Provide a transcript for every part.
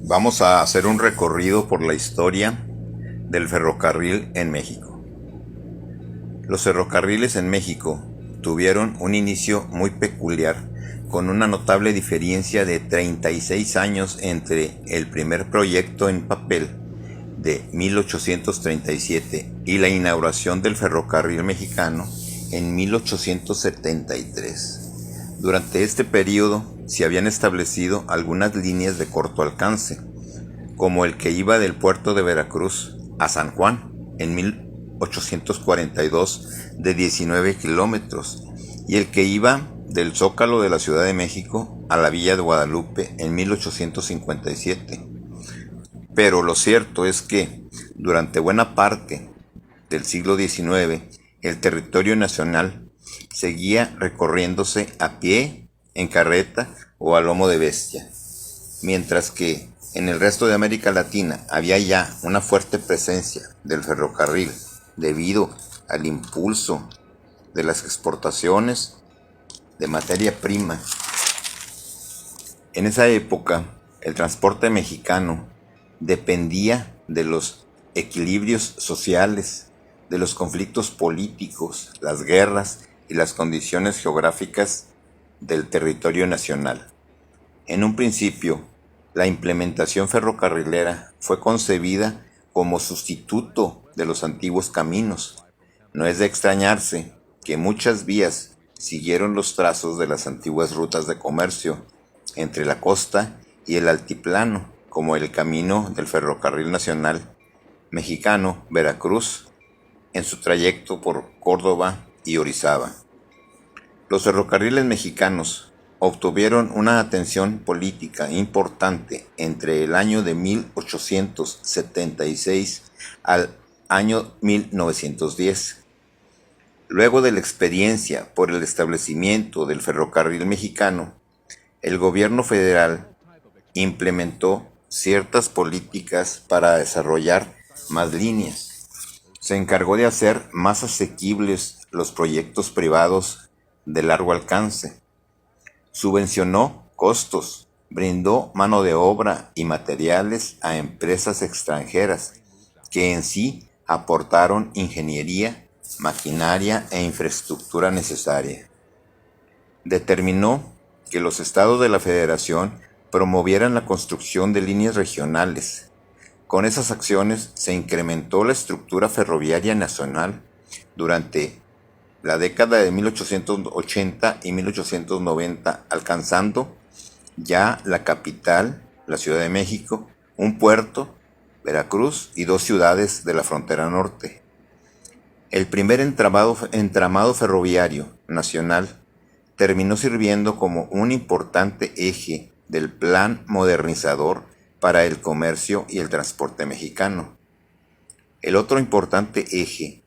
Vamos a hacer un recorrido por la historia del ferrocarril en México. Los ferrocarriles en México tuvieron un inicio muy peculiar, con una notable diferencia de 36 años entre el primer proyecto en papel de 1837 y la inauguración del ferrocarril mexicano en 1873. Durante este periodo se habían establecido algunas líneas de corto alcance, como el que iba del puerto de Veracruz a San Juan en 1842 de 19 kilómetros y el que iba del Zócalo de la Ciudad de México a la Villa de Guadalupe en 1857. Pero lo cierto es que durante buena parte del siglo XIX el territorio nacional seguía recorriéndose a pie, en carreta o a lomo de bestia, mientras que en el resto de América Latina había ya una fuerte presencia del ferrocarril debido al impulso de las exportaciones de materia prima. En esa época, el transporte mexicano dependía de los equilibrios sociales, de los conflictos políticos, las guerras y las condiciones geográficas del territorio nacional. En un principio, la implementación ferrocarrilera fue concebida como sustituto de los antiguos caminos. No es de extrañarse que muchas vías siguieron los trazos de las antiguas rutas de comercio entre la costa y el altiplano, como el camino del ferrocarril nacional mexicano Veracruz en su trayecto por Córdoba y Orizaba. Los ferrocarriles mexicanos obtuvieron una atención política importante entre el año de 1876 al año 1910. Luego de la experiencia por el establecimiento del ferrocarril mexicano, el gobierno federal implementó ciertas políticas para desarrollar más líneas. Se encargó de hacer más asequibles los proyectos privados de largo alcance. Subvencionó costos, brindó mano de obra y materiales a empresas extranjeras que en sí aportaron ingeniería, maquinaria e infraestructura necesaria. Determinó que los estados de la Federación promovieran la construcción de líneas regionales. Con esas acciones se incrementó la estructura ferroviaria nacional durante la década de 1880 y 1890, alcanzando ya la capital, la Ciudad de México, un puerto, Veracruz y dos ciudades de la frontera norte. El primer entramado ferroviario nacional terminó sirviendo como un importante eje del plan modernizador para el comercio y el transporte mexicano. El otro importante eje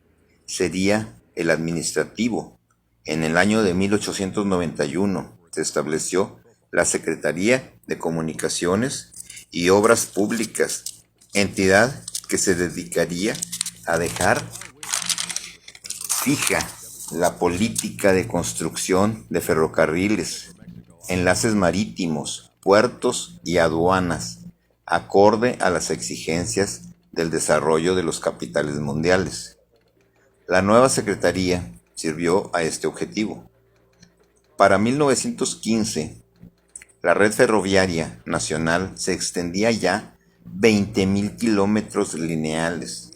sería el administrativo. En el año de 1891 se estableció la Secretaría de Comunicaciones y Obras Públicas, entidad que se dedicaría a dejar fija la política de construcción de ferrocarriles, enlaces marítimos, puertos y aduanas, acorde a las exigencias del desarrollo de los capitales mundiales. La nueva Secretaría sirvió a este objetivo. Para 1915, la red ferroviaria nacional se extendía ya 20,000 kilómetros lineales.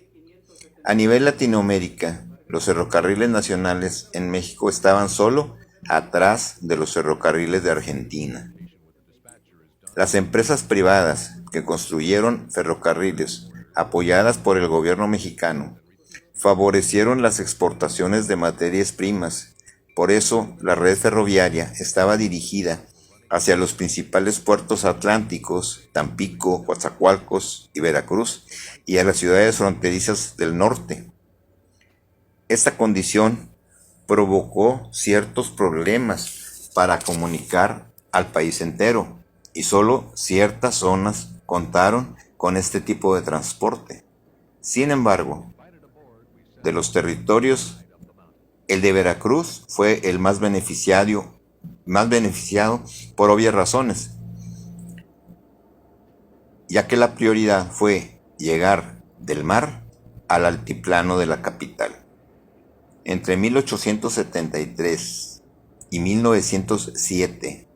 A nivel Latinoamérica, los ferrocarriles nacionales en México estaban solo atrás de los ferrocarriles de Argentina. Las empresas privadas que construyeron ferrocarriles apoyadas por el gobierno mexicano favorecieron las exportaciones de materias primas. Por eso, la red ferroviaria estaba dirigida hacia los principales puertos atlánticos, Tampico, Coatzacoalcos y Veracruz, y a las ciudades fronterizas del norte. Esta condición provocó ciertos problemas para comunicar al país entero, y solo ciertas zonas contaron con este tipo de transporte. Sin embargo, de los territorios, el de Veracruz fue el más beneficiado por obvias razones, ya que la prioridad fue llegar del mar al altiplano de la capital. Entre 1873 y 1907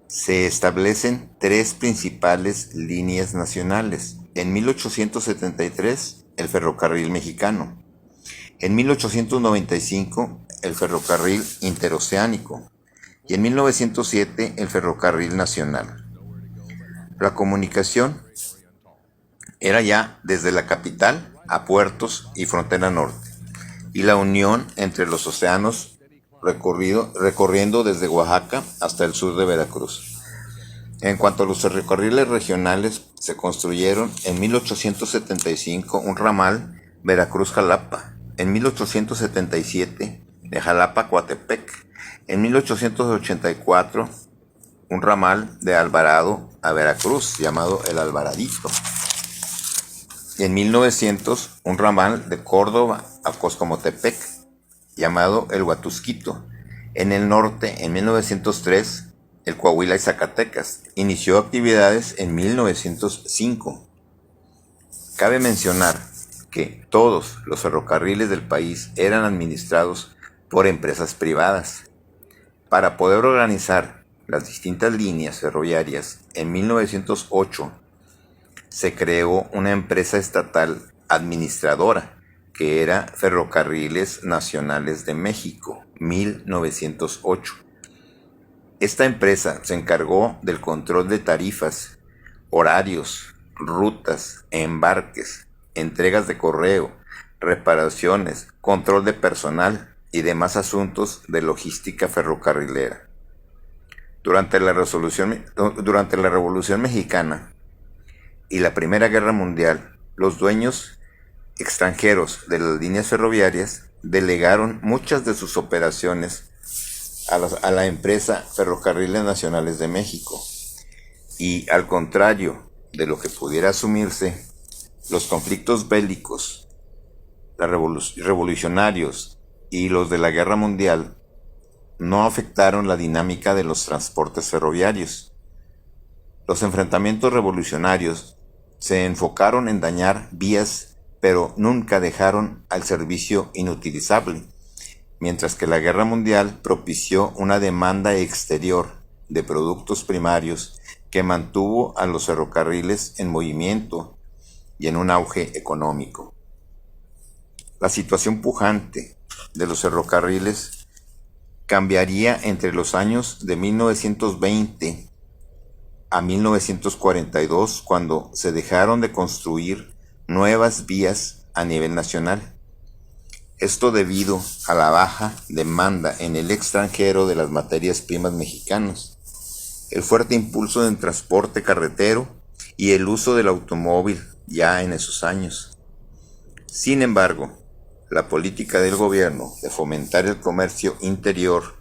se establecen tres principales líneas nacionales. En 1873, el ferrocarril mexicano. En 1895, el ferrocarril interoceánico. Y en 1907, el ferrocarril nacional. La comunicación era ya desde la capital a puertos y frontera norte, y la unión entre los océanos recorriendo desde Oaxaca hasta el sur de Veracruz. En cuanto a los ferrocarriles regionales, se construyeron en 1875 un ramal Veracruz-Jalapa, en 1877 de Jalapa a Coatepec, en 1884 un ramal de Alvarado a Veracruz llamado el Alvaradito, y en 1900 un ramal de Córdoba a Coscomotepec llamado el Huatusquito. En el norte, en 1903, el Coahuila y Zacatecas inició actividades en 1905. Cabe mencionar que todos los ferrocarriles del país eran administrados por empresas privadas. Para poder organizar las distintas líneas ferroviarias, en 1908 se creó una empresa estatal administradora, que era Ferrocarriles Nacionales de México, 1908. Esta empresa se encargó del control de tarifas, horarios, rutas, embarques, entregas de correo, reparaciones, control de personal y demás asuntos de logística ferrocarrilera. Durante la Revolución Mexicana y la Primera Guerra Mundial, los dueños extranjeros de las líneas ferroviarias delegaron muchas de sus operaciones a la empresa Ferrocarriles Nacionales de México. Y al contrario de lo que pudiera asumirse, los conflictos bélicos, revolucionarios y los de la Guerra Mundial no afectaron la dinámica de los transportes ferroviarios. Los enfrentamientos revolucionarios se enfocaron en dañar vías, pero nunca dejaron al servicio inutilizable, mientras que la Guerra Mundial propició una demanda exterior de productos primarios que mantuvo a los ferrocarriles en movimiento y en un auge económico. La situación pujante de los ferrocarriles cambiaría entre los años de 1920 a 1942, cuando se dejaron de construir nuevas vías a nivel nacional. Esto debido a la baja demanda en el extranjero de las materias primas mexicanas, el fuerte impulso del transporte carretero y el uso del automóvil ya en esos años. Sin embargo, la política del gobierno de fomentar el comercio interior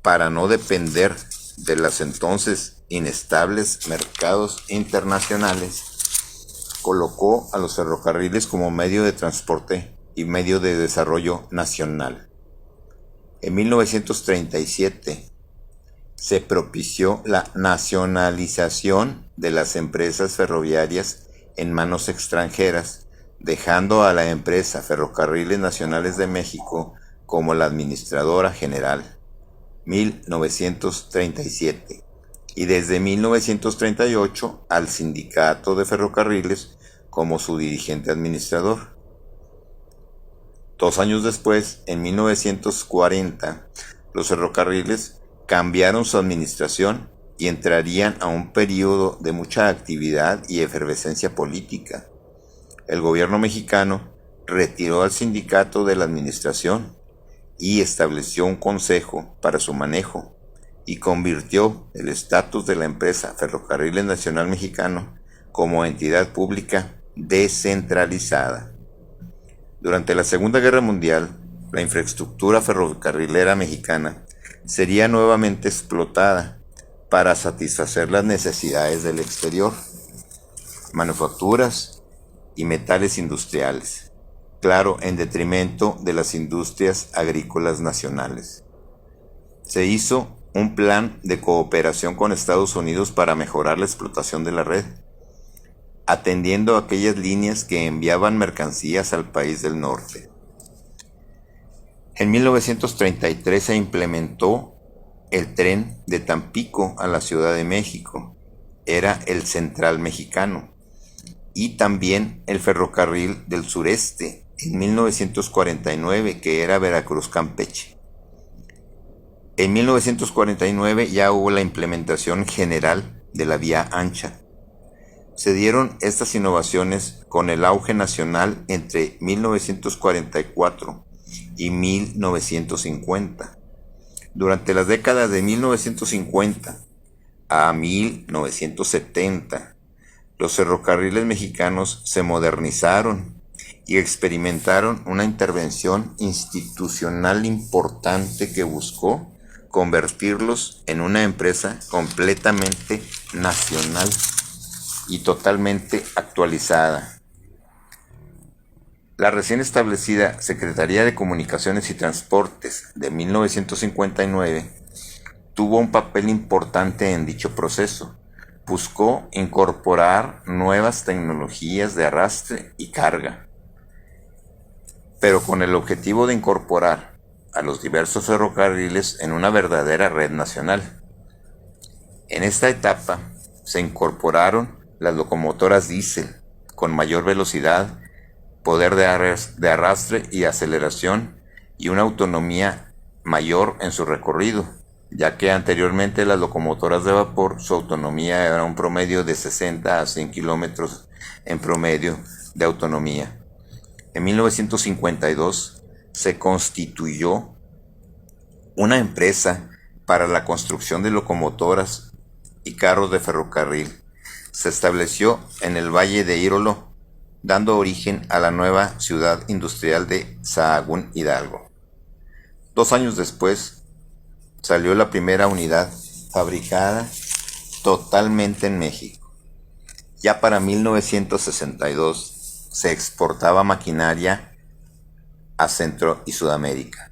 para no depender de los entonces inestables mercados internacionales colocó a los ferrocarriles como medio de transporte y medio de desarrollo nacional. En 1937 se propició la nacionalización de las empresas ferroviarias en manos extranjeras, dejando a la empresa Ferrocarriles Nacionales de México como la administradora general, 1937, y desde 1938 al Sindicato de Ferrocarriles como su dirigente administrador. 2 años después, en 1940, los ferrocarriles cambiaron su administración y entrarían a un periodo de mucha actividad y efervescencia política. El gobierno mexicano retiró al sindicato de la administración y estableció un consejo para su manejo, y convirtió el estatus de la empresa Ferrocarriles Nacional Mexicano como entidad pública descentralizada. Durante la Segunda Guerra Mundial, la infraestructura ferrocarrilera mexicana sería nuevamente explotada para satisfacer las necesidades del exterior, manufacturas y metales industriales, claro, en detrimento de las industrias agrícolas nacionales. Se hizo un plan de cooperación con Estados Unidos para mejorar la explotación de la red, atendiendo a aquellas líneas que enviaban mercancías al país del norte. En 1933 se implementó el tren de Tampico a la Ciudad de México, era el Central Mexicano, y también el Ferrocarril del Sureste en 1949, que era Veracruz-Campeche. En 1949 ya hubo la implementación general de la vía ancha. Se dieron estas innovaciones con el auge nacional entre 1944 y 1950. Durante las décadas de 1950 a 1970, los ferrocarriles mexicanos se modernizaron y experimentaron una intervención institucional importante que buscó convertirlos en una empresa completamente nacional y totalmente actualizada. La recién establecida Secretaría de Comunicaciones y Transportes de 1959 tuvo un papel importante en dicho proceso. Buscó incorporar nuevas tecnologías de arrastre y carga, pero con el objetivo de incorporar a los diversos ferrocarriles en una verdadera red nacional. En esta etapa se incorporaron las locomotoras diésel con mayor velocidad, poder de arrastre y aceleración y una autonomía mayor en su recorrido, ya que anteriormente las locomotoras de vapor su autonomía era un promedio de 60 a 100 kilómetros en promedio de autonomía. En 1952 se constituyó una empresa para la construcción de locomotoras y carros de ferrocarril. Se estableció en el Valle de Irolo, dando origen a la nueva ciudad industrial de Sahagún, Hidalgo. 2 años después, salió la primera unidad fabricada totalmente en México. Ya para 1962 se exportaba maquinaria a Centro y Sudamérica.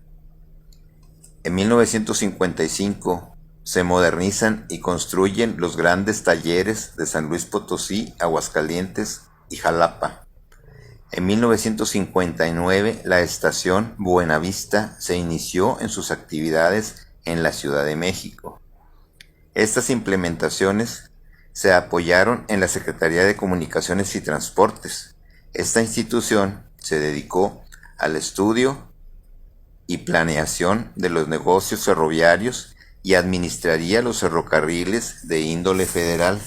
En 1955 se modernizan y construyen los grandes talleres de San Luis Potosí, Aguascalientes y Jalapa. En 1959 la estación Buenavista se inició en sus actividades en la Ciudad de México. Estas implementaciones se apoyaron en la Secretaría de Comunicaciones y Transportes. Esta institución se dedicó al estudio y planeación de los negocios ferroviarios y administraría los ferrocarriles de índole federal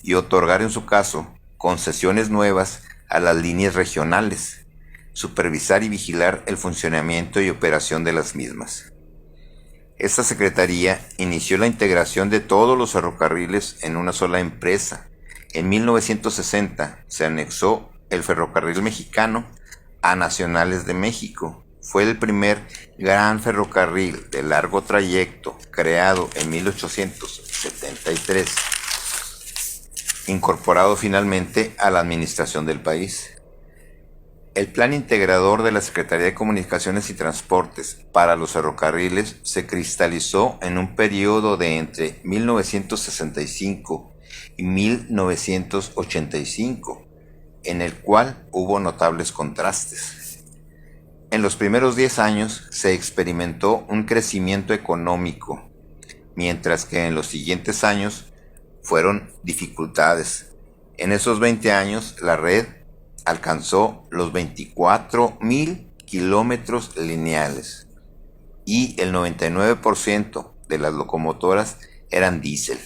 y otorgar en su caso concesiones nuevas a las líneas regionales, supervisar y vigilar el funcionamiento y operación de las mismas. Esta secretaría inició la integración de todos los ferrocarriles en una sola empresa. En 1960 se anexó el Ferrocarril Mexicano a Nacionales de México. Fue el primer gran ferrocarril de largo trayecto creado en 1873, incorporado finalmente a la administración del país. El plan integrador de la Secretaría de Comunicaciones y Transportes para los ferrocarriles se cristalizó en un periodo de entre 1965 y 1985, en el cual hubo notables contrastes. En los primeros 10 años se experimentó un crecimiento económico, mientras que en los siguientes años fueron dificultades. En esos 20 años la red alcanzó los 24,000 kilómetros lineales y el 99% de las locomotoras eran diésel.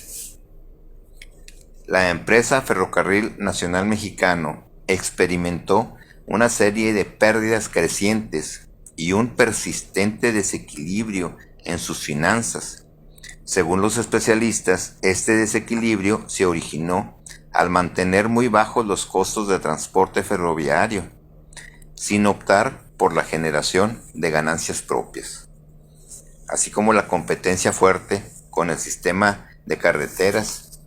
La empresa Ferrocarril Nacional Mexicano experimentó una serie de pérdidas crecientes y un persistente desequilibrio en sus finanzas. Según los especialistas, este desequilibrio se originó al mantener muy bajos los costos de transporte ferroviario, sin optar por la generación de ganancias propias, así como la competencia fuerte con el sistema de carreteras,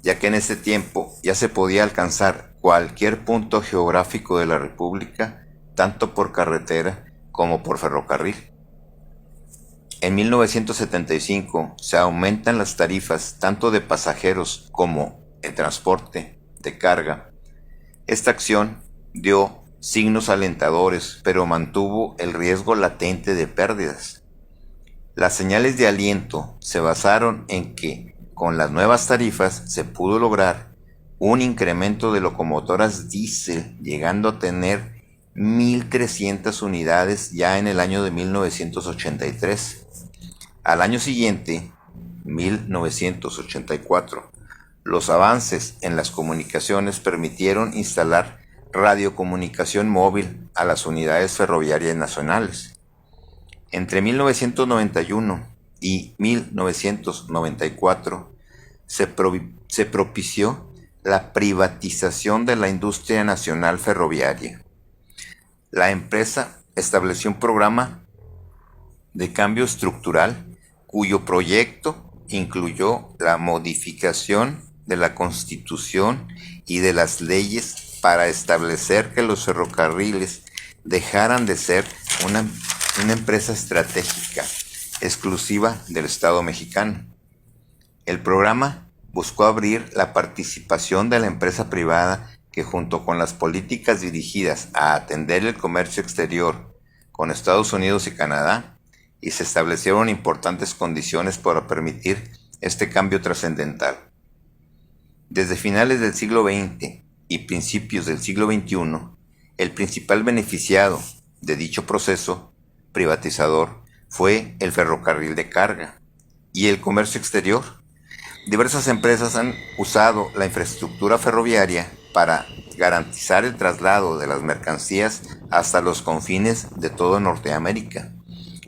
ya que en ese tiempo ya se podía alcanzar cualquier punto geográfico de la República, tanto por carretera como por ferrocarril. En 1975 se aumentan las tarifas tanto de pasajeros como en transporte de carga. Esta acción dio signos alentadores, pero mantuvo el riesgo latente de pérdidas. Las señales de aliento se basaron en que con las nuevas tarifas se pudo lograr un incremento de locomotoras diésel, llegando a tener 1.300 unidades ya en el año de 1983. Al año siguiente, 1984, los avances en las comunicaciones permitieron instalar radiocomunicación móvil a las unidades ferroviarias nacionales. Entre 1991 y 1994 se propició la privatización de la industria nacional ferroviaria. La empresa estableció un programa de cambio estructural cuyo proyecto incluyó la modificación de la Constitución y de las leyes para establecer que los ferrocarriles dejaran de ser una empresa estratégica exclusiva del Estado mexicano. El programa buscó abrir la participación de la empresa privada que, junto con las políticas dirigidas a atender el comercio exterior con Estados Unidos y Canadá, y se establecieron importantes condiciones para permitir este cambio trascendental. Desde finales del siglo XX y principios del siglo XXI, el principal beneficiado de dicho proceso privatizador fue el ferrocarril de carga y el comercio exterior. Diversas empresas han usado la infraestructura ferroviaria para garantizar el traslado de las mercancías hasta los confines de toda Norteamérica.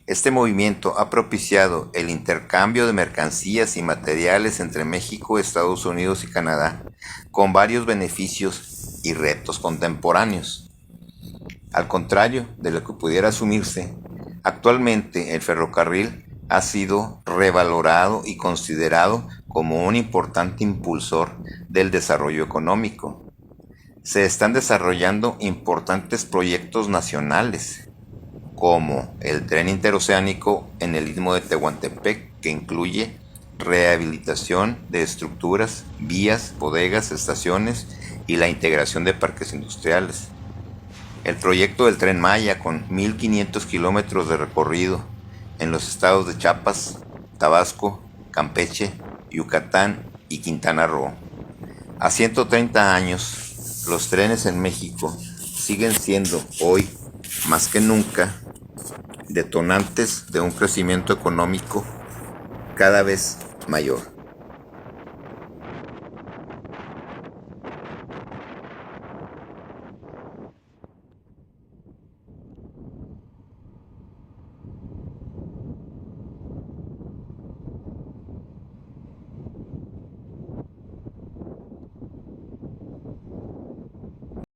Este movimiento ha propiciado el intercambio de mercancías y materiales entre México, Estados Unidos y Canadá, con varios beneficios y retos contemporáneos. Al contrario de lo que pudiera asumirse, actualmente el ferrocarril ha sido revalorado y considerado como un importante impulsor del desarrollo económico. Se están desarrollando importantes proyectos nacionales, como el tren interoceánico en el Istmo de Tehuantepec, que incluye rehabilitación de estructuras, vías, bodegas, estaciones y la integración de parques industriales. El proyecto del Tren Maya, con 1.500 kilómetros de recorrido en los estados de Chiapas, Tabasco, Campeche, Yucatán y Quintana Roo. A 130 años, los trenes en México siguen siendo hoy, más que nunca, detonantes de un crecimiento económico cada vez mayor.